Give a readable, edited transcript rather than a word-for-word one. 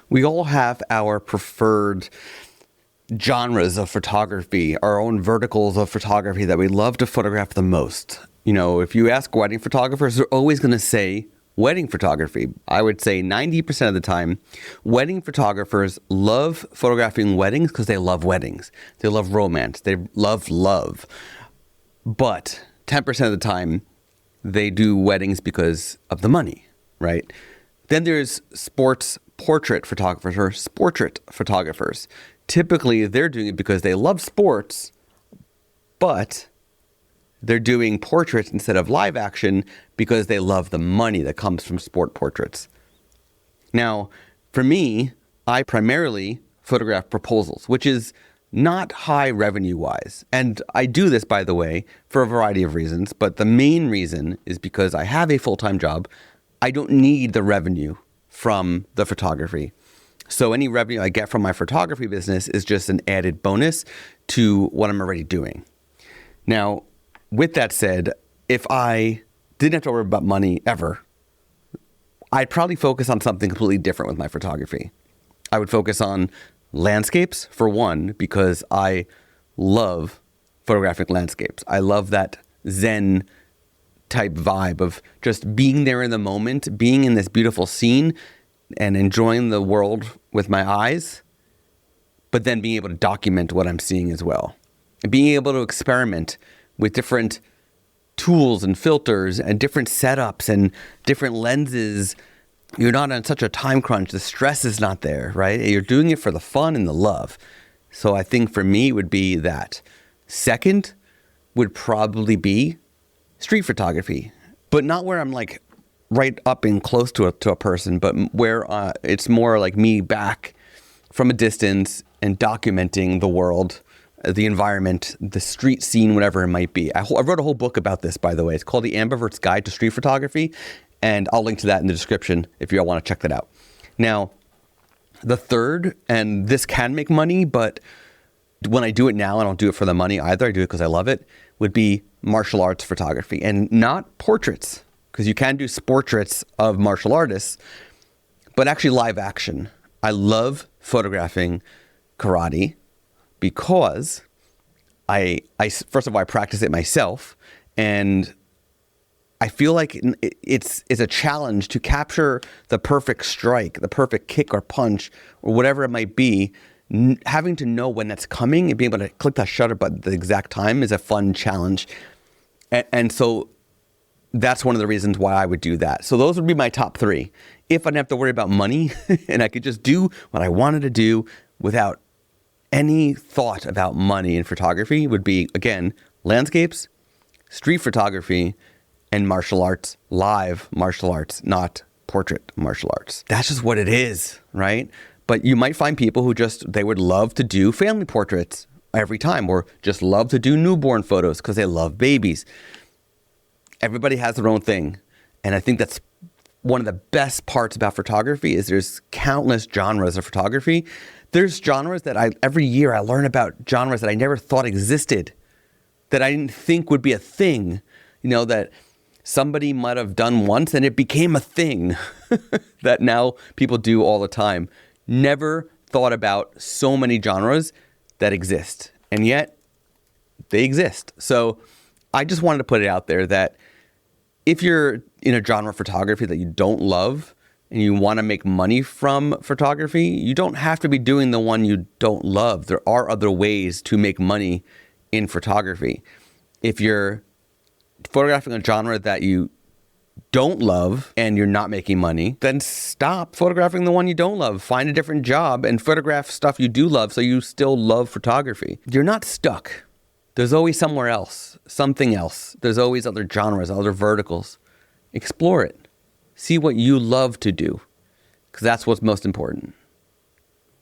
We all have our preferred genres of photography, our own verticals of photography that we love to photograph the most. You know, if you ask wedding photographers, they're always going to say wedding photography. I would say 90% of the time, wedding photographers love photographing weddings because they love weddings. They love romance. They love love. But 10% of the time, they do weddings because of the money, right? Then there's sports portrait photographers or sportrait photographers. Typically, they're doing it because they love sports, but they're doing portraits instead of live action because they love the money that comes from sport portraits. Now, for me, I primarily photograph proposals, which is not high revenue wise. And I do this, by the way, for a variety of reasons, but the main reason is because I have a full-time job. I don't need the revenue from the photography. So any revenue I get from my photography business is just an added bonus to what I'm already doing. Now, with that said, if I didn't have to worry about money ever, I'd probably focus on something completely different with my photography. I would focus on landscapes, for one, because I love photographing landscapes. I love that Zen type vibe of just being there in the moment, being in this beautiful scene and enjoying the world with my eyes, but then being able to document what I'm seeing as well. And being able to experiment with different tools and filters and different setups and different lenses. You're not on such a time crunch. The stress is not there, right? You're doing it for the fun and the love. So I think for me it would be that. Second would probably be street photography, but not where I'm like right up and close to a person, but where it's more like me back from a distance and documenting the world, the environment, the street scene, whatever it might be. I wrote a whole book about this, by the way. It's called The Ambivert's Guide to Street Photography, and I'll link to that in the description if you all want to check that out. Now, the third, and this can make money, but when I do it now, I don't do it for the money either. I do it because I love it, would be martial arts photography, and not portraits, because you can do portraits of martial artists, but actually live action. I love photographing karate because I first of all, I practice it myself, and I feel like it's a challenge to capture the perfect strike, the perfect kick or punch, or whatever it might be. Having to know when that's coming and being able to click that shutter button at the exact time is a fun challenge. And so that's one of the reasons why I would do that. So those would be my top three. If I didn't have to worry about money and I could just do what I wanted to do without any thought about money in photography, would be, again, landscapes, street photography, and martial arts, live martial arts, not portrait martial arts. That's just what it is, right? But you might find people who they would love to do family portraits every time, or just love to do newborn photos because they love babies. Everybody has their own thing. And I think that's one of the best parts about photography is there's countless genres of photography. There's genres that every year I learn about genres that I never thought existed, that I didn't think would be a thing, that somebody might have done once and it became a thing that now people do all the time. Never thought about so many genres that exist, and yet they exist. So I just wanted to put it out there that if you're in a genre of photography that you don't love and you want to make money from photography, you don't have to be doing the one you don't love. There are other ways to make money in photography. If you're photographing a genre that you don't love and you're not making money, then stop photographing the one you don't love. Find a different job and photograph stuff you do love so you still love photography. You're not stuck. There's always somewhere else, something else. There's always other genres, other verticals. Explore it. See what you love to do, because that's what's most important.